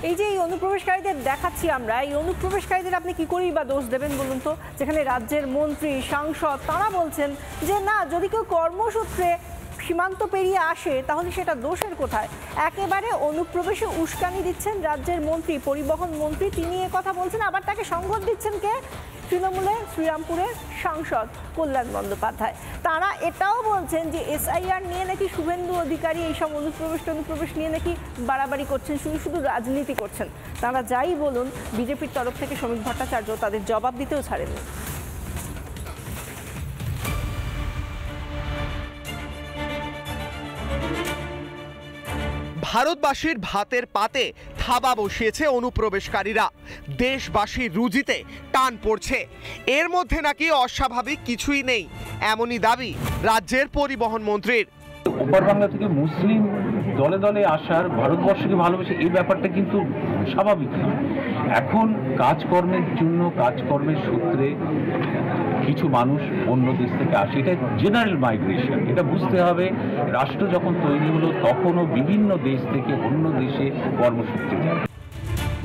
এই যে এই অনুপ্রবেশকারীদের দেখাচ্ছি আমরা, এই অনুপ্রবেশকারীদের আপনি কি করেই বা দোষ দেবেন বলুন তো? যেখানে রাজ্যের মন্ত্রী, সাংসদ তারা বলছেন যে না, যদি কেউ কর্মসূত্রে সীমান্ত পেরিয়ে আসে তাহলে সেটা দোষের কোথায়? একেবারে অনুপ্রবেশে উস্কানি দিচ্ছেন রাজ্যের মন্ত্রী, পরিবহন মন্ত্রী, তিনি কথা বলছেন। আবার তাকে সংবাদ দিচ্ছেন কে? তৃণমূলের শ্রীরামপুরের সাংসদ কল্যাণ বন্দ্যোপাধ্যায়। তারা এটাও বলছেন যে এসআইআর নিয়ে নাকি শুভেন্দু অধিকারী এইসব অনুপ্রবেশ নিয়ে নাকি বাড়াবাড়ি করছেন, শুধু রাজনীতি করছেন। তারা যাই বলুন, বিজেপির তরফ থেকে শ্রমিক ভট্টাচার্য তাদের জবাব দিতেও ছাড়েননি। ভারতবাসীর ভাতের পাতে থাবা বসিয়েছে অনুপ্রবেশকারীরা, দেশবাসীর রুজিতে টান পড়ছে। এর মধ্যে নাকি অস্বাভাবিক কিছুই নেই, এমনই দাবি রাজ্যের পরিবহন মন্ত্রীর। ওপার বাংলা থেকে মুসলিম দলে দলে আসার, ভারতবর্ষকে ভালোবেসে, এই ব্যাপারটা কিন্তু স্বাভাবিক না। এখন কাজকর্মের জন্য, কাজকর্মের সূত্রে কিছু মানুষ অন্য দেশ থেকে আসে, এটা জেনারেল মাইগ্রেশন। এটা বুঝতে হবে, রাষ্ট্র যখন তৈরি হলো তখনও বিভিন্ন দেশ থেকে অন্য দেশে কর্মসূত্রে যায়।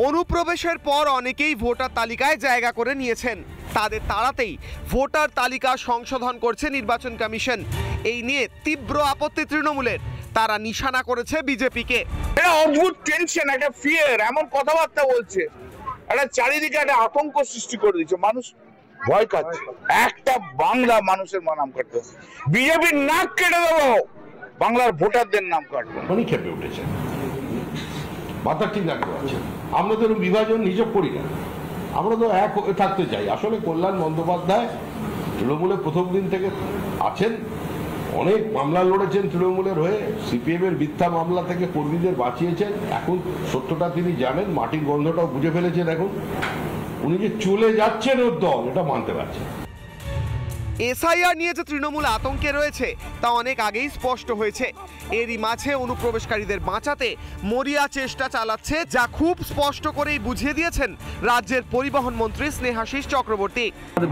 অনুপ্রবেশের পর অনেকেই ভোটার তালিকায় জায়গা করে নিয়েছেন, তাদের তাড়াতেই ভোটার তালিকা সংশোধন করছে নির্বাচন কমিশন। এই নিয়ে তীব্র আপত্তি তৃণমূলের, তারা নিশানা করেছে বিজেপিকে। এটা অদ্ভুত টেনশন, একটা ফিয়ার, এমন কথাবার্তা বলছে, একটা চারিদিকে একটা আতঙ্ক সৃষ্টি করে দিচ্ছে। মানুষ ভয় কাচ্ছে, একটা বাংলা মানুষের নাম কাটতে, বিজেপির নাক কেটে দেবো, বাংলার ভোটারদের নাম কাটবো। উনি খেপে উঠেছেন, মাথা ঠিক রাখতে পারছেন। আমরা তো বিভাজন নিজে করি না, আমরা তো এক থাকতে চাই। আসলে কল্যাণ বন্দ্যোপাধ্যায় তৃণমূলে প্রথম দিন থেকে আছেন, অনেক মামলা লড়েছেন তৃণমূলের হয়ে, সিপিএম এর মিথ্যা মামলা থেকে কর্মীদের বাঁচিয়েছেন। এখন সত্যটা তিনি জানেন, মাটির গন্ধটাও বুঝে ফেলেছেন। এখন উনি যে চলে যাচ্ছেন ওর দল, এটা মানতে পারছেন। এসআইআর নিয়ে যে তৃণমূল আতঙ্কে রয়েছে তা অনেক আগেই স্পষ্ট হয়েছে। এরই মাঝে অনুপ্রবেশকারীদের বাঁচাতে মরিয়া চেষ্টা চালাচ্ছে, যা খুব স্পষ্ট করেই বুঝিয়ে দিয়েছেন রাজ্যের পরিবহন মন্ত্রী স্নেহাশিস চক্রবর্তী।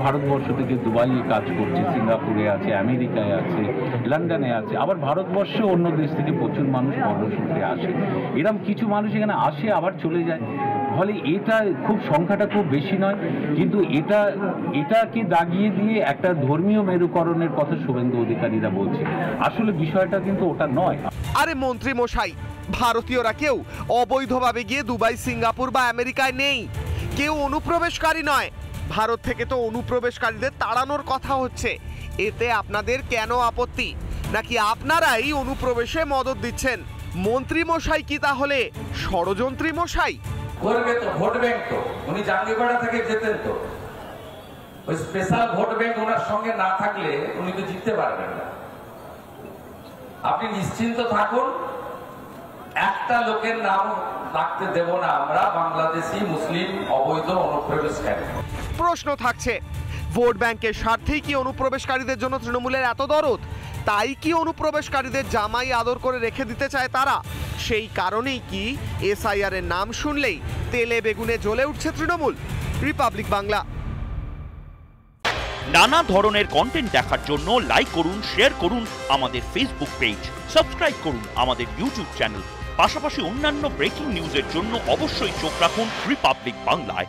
ভারতবর্ষ থেকে দুবাইয়ে কাজ করছে, সিঙ্গাপুরে আছে, আমেরিকায় আছে, লন্ডনে আছে, আবার ভারতবর্ষে অন্য দেশ থেকে প্রচুর মানুষ কর্মসূত্রে আসে। এরকম কিছু মানুষ এখানে আসে আবার চলে যায়। ফলে এটা খুব সংখ্যাটা খুব বেশি নয়, কিন্তু এটাকে দাগিয়ে দিয়ে একটা ধর্মীয় মেরুকরণের কথা শুভেন্দু অধিকারীরা বলছে। আসলে বিষয়টা কিন্তু ওটা নয়। আরে মন্ত্রী মশাই, ভারতীয়রা কেউ অবৈধভাবে গিয়ে দুবাই, সিঙ্গাপুর বা আমেরিকায় নেই, কেউ অনুপ্রবেশকারী নয়। ভারত থেকে তো অনুপ্রবেশকারীদের তাড়ানোর কথা হচ্ছে, এতে আপনাদের কেন আপত্তি? নাকি আপনারাই অনুপ্রবেশে মদদ দিচ্ছেন? মন্ত্রী মশাই কি তাহলে ষড়যন্ত্রী মশাই? করবে তো, ভোট ব্যাংক তো, উনি জাঙ্গিপাড়া থেকে যেতেন, তো ওই স্পেশাল ভোট ব্যাংক ওনার সঙ্গে না থাকলে উনি তো জিততে পারবেন না। আপনি নিশ্চিন্ত থাকুন, একটা লোকের নাম রাখতে দেব না আমরা, বাংলাদেশি মুসলিম অবৈধ অনুপ্রবেশকারী। প্রশ্ন থাকছে, ভোট ব্যাংকের স্বার্থেই কি অনুপ্রবেশকারীদের জন্য তৃণমূলের এত দরদ? তাই কি অনুপ্রবেশকারীদের জামাই আদর করে রেখে দিতে চায় তারা? সেই কারণেই কি এসআইআর এর নাম শুনলেই তেলে বেগুনে জ্বলে উঠছে তৃণমূল? রিপাবলিক বাংলা। নানা ধরনের কন্টেন্ট দেখার জন্য লাইক করুন, শেয়ার করুন আমাদের ফেসবুক পেজ, সাবস্ক্রাইব করুন আমাদের ইউটিউব চ্যানেল। পাশাপাশি অন্যান্য ব্রেকিং নিউজের জন্য অবশ্যই চোখ রাখুন রিপাবলিক বাংলায়।